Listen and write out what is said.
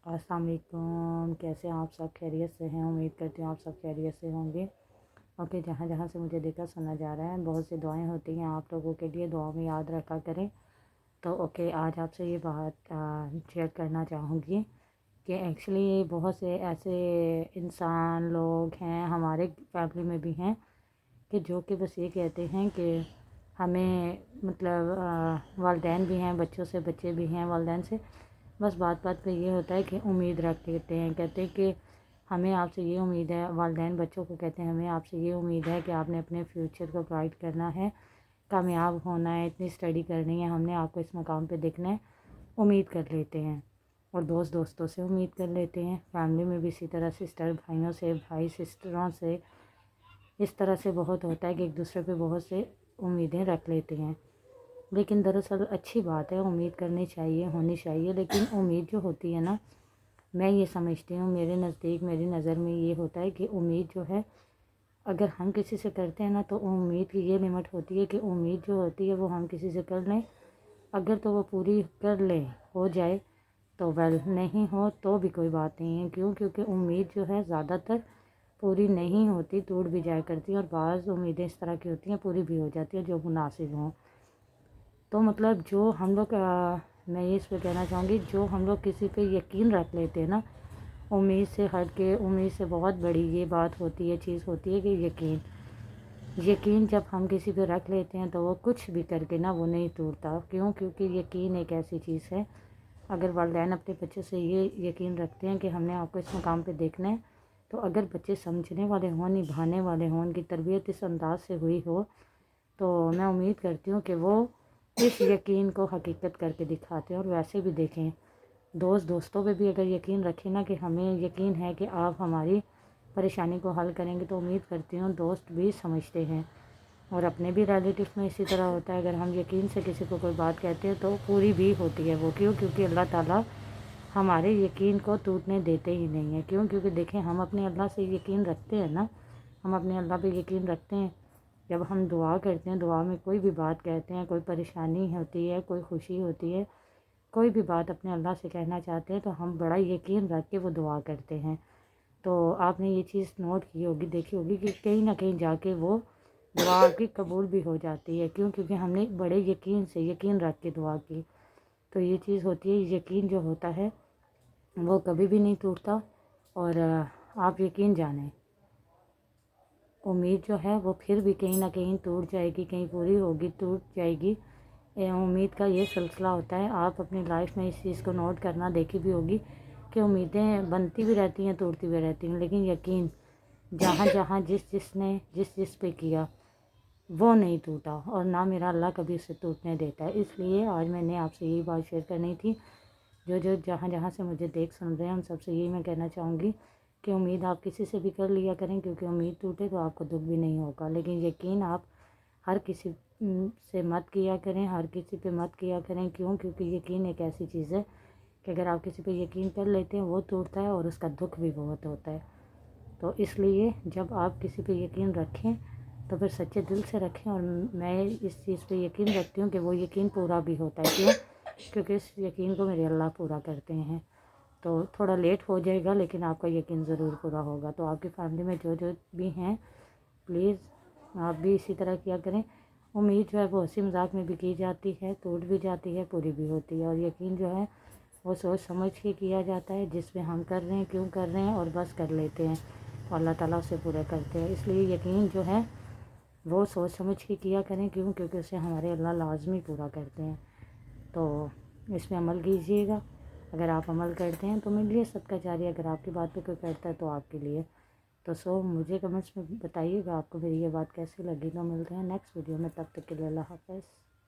السلام علیکم، کیسے ہیں آپ؟ سب خیریت سے ہیں؟ امید کرتی ہوں آپ سب خیریت سے ہوں گے۔ اوکے، جہاں جہاں سے مجھے دیکھا سنا جا رہا ہے، بہت سی دعائیں ہوتی ہیں آپ لوگوں کے لیے، دعا میں یاد رکھا کریں۔ تو اوکے، آج آپ سے یہ بات شیئر کرنا چاہوں گی کہ ایکچولی بہت سے ایسے انسان لوگ ہیں ہمارے فیملی میں بھی ہیں کہ جو کہ بس یہ کہتے ہیں کہ ہمیں مطلب والدین بھی ہیں، بچوں سے بچے بھی ہیں والدین سے، بس بات بات پہ یہ ہوتا ہے کہ امید رکھ لیتے ہیں، کہتے ہیں کہ ہمیں آپ سے یہ امید ہے، والدین بچوں کو کہتے ہیں ہمیں آپ سے یہ امید ہے کہ آپ نے اپنے فیوچر کو برائٹ کرنا ہے، کامیاب ہونا ہے، اتنی اسٹڈی کرنی ہے، ہم نے آپ کو اس مقام پہ دیکھنا ہے، امید کر لیتے ہیں۔ اور دوستوں سے امید کر لیتے ہیں، فیملی میں بھی اسی طرح، سسٹر بھائیوں سے، بھائی سسٹروں سے، اس طرح سے بہت ہوتا ہے کہ ایک دوسرے پہ بہت سے امیدیں رکھ لیتے ہیں۔ لیکن دراصل اچھی بات ہے، امید کرنی چاہیے، ہونی چاہیے، لیکن امید جو ہوتی ہے نا، میں یہ سمجھتی ہوں، میرے نزدیک، میری نظر میں یہ ہوتا ہے کہ امید جو ہے اگر ہم کسی سے کرتے ہیں نا، تو امید کی یہ لمٹ ہوتی ہے کہ امید جو ہوتی ہے وہ ہم کسی سے کر لیں، اگر تو وہ پوری کر لیں، ہو جائے تو ویل، نہیں ہو تو بھی کوئی بات نہیں ہے، کیونکہ امید جو ہے زیادہ تر پوری نہیں ہوتی، ٹوٹ بھی جایا کرتی ہیں، اور بعض امیدیں اس طرح کی ہوتی ہیں پوری بھی ہو جاتی ہیں جو مناسب ہوں۔ تو مطلب جو ہم لوگ میں یہ اس پہ کہنا چاہوں گی، جو ہم لوگ کسی پہ یقین رکھ لیتے ہیں نا، امید سے ہٹ کے، امید سے بہت بڑی یہ بات ہوتی ہے، چیز ہوتی ہے کہ یقین جب ہم کسی پہ رکھ لیتے ہیں تو وہ کچھ بھی کر کے نا وہ نہیں ٹوٹتا، کیونکہ یقین ایک ایسی چیز ہے، اگر والدین اپنے بچوں سے یہ یقین رکھتے ہیں کہ ہم نے آپ کو اس مقام پہ دیکھنا ہے، تو اگر بچے سمجھنے والے ہوں، نبھانے والے ہوں، ان کی تربیت اس انداز سے ہوئی ہو، تو میں امید کرتی ہوں کہ وہ اس یقین کو حقیقت کر کے دکھاتے ہیں۔ اور ویسے بھی دیکھیں، دوستوں پہ بھی اگر یقین رکھیں نا کہ ہمیں یقین ہے کہ آپ ہماری پریشانی کو حل کریں گے، تو امید کرتی ہوں دوست بھی سمجھتے ہیں۔ اور اپنے بھی ریلیٹیو میں اسی طرح ہوتا ہے، اگر ہم یقین سے کسی کو کوئی بات کہتے ہیں تو پوری بھی ہوتی ہے وہ، کیونکہ اللہ تعالیٰ ہمارے یقین کو ٹوٹنے دیتے ہی نہیں ہیں، کیونکہ دیکھیں، ہم اپنے اللہ سے یقین رکھتے ہیں نا، ہم اپنے اللہ پہ یقین رکھتے ہیں، جب ہم دعا کرتے ہیں، دعا میں کوئی بھی بات کہتے ہیں، کوئی پریشانی ہوتی ہے، کوئی خوشی ہوتی ہے، کوئی بھی بات اپنے اللہ سے کہنا چاہتے ہیں، تو ہم بڑا یقین رکھ کے وہ دعا کرتے ہیں۔ تو آپ نے یہ چیز نوٹ کی ہوگی، دیکھی ہوگی کہ کہیں نہ کہیں جا کے وہ دعا کی قبول بھی ہو جاتی ہے، کیونکہ ہم نے بڑے یقین سے، یقین رکھ کے دعا کی۔ تو یہ چیز ہوتی ہے، یقین جو ہوتا ہے وہ کبھی بھی نہیں ٹوٹتا۔ اور آپ یقین جانیں، امید جو ہے وہ پھر بھی کہیں نہ کہیں ٹوٹ جائے گی، کہیں پوری ہوگی، ٹوٹ جائے گی، امید کا یہ سلسلہ ہوتا ہے۔ آپ اپنی لائف میں اس چیز کو نوٹ کرنا، دیکھی بھی ہوگی کہ امیدیں بنتی بھی رہتی ہیں، ٹوٹتی بھی رہتی ہیں، لیکن یقین جہاں جہاں جس نے جس پہ کیا وہ نہیں ٹوٹا، اور نہ میرا اللہ کبھی اسے ٹوٹنے دیتا ہے۔ اس لیے آج میں نے آپ سے یہی بات شیئر کرنی تھی، جو جہاں سے مجھے دیکھ سن رہے ہیں، ان سب سے یہی میں کہنا چاہوں گی کہ امید آپ کسی سے بھی کر لیا کریں، کیونکہ امید ٹوٹے تو آپ کو دکھ بھی نہیں ہوگا، لیکن یقین آپ ہر کسی سے مت کیا کریں، ہر کسی پہ مت کیا کریں، کیونکہ یقین ایک ایسی چیز ہے کہ اگر آپ کسی پہ یقین کر لیتے ہیں وہ ٹوٹتا ہے، اور اس کا دکھ بھی بہت ہوتا ہے۔ تو اس لیے جب آپ کسی پہ یقین رکھیں تو پھر سچے دل سے رکھیں، اور میں اس چیز پہ یقین رکھتی ہوں کہ وہ یقین پورا بھی ہوتا ہے، کیونکہ اس یقین کو میرے اللہ پورا کرتے ہیں۔ تو تھوڑا لیٹ ہو جائے گا، لیکن آپ کا یقین ضرور پورا ہوگا۔ تو آپ کی فیملی میں جو بھی ہیں، پلیز آپ بھی اسی طرح کیا کریں۔ امید جو ہے وہ ہنسی مذاق میں بھی کی جاتی ہے، ٹوٹ بھی جاتی ہے، پوری بھی ہوتی ہے، اور یقین جو ہے وہ سوچ سمجھ کے کیا جاتا ہے، جس پہ ہم کر رہے ہیں، کیوں کر رہے ہیں، اور بس کر لیتے ہیں، اور اللہ تعالیٰ اسے پورا کرتے ہیں۔ اس لیے یقین جو ہے وہ سوچ سمجھ کے کیا کریں، کیونکہ اسے ہمارے اللہ لازمی پورا کرتے ہیں۔ تو اس میں عمل کیجیے گا، اگر آپ عمل کرتے ہیں تو میرے لیے صدقہ جاریہ، اگر آپ کی بات پہ کوئی کرتا ہے تو آپ کے لیے۔ تو مجھے کمنٹس میں بتائیے گا آپ کو میری یہ بات کیسی لگی۔ تو ملتے ہیں نیکسٹ ویڈیو میں، تب تک کے لیے اللہ حافظ۔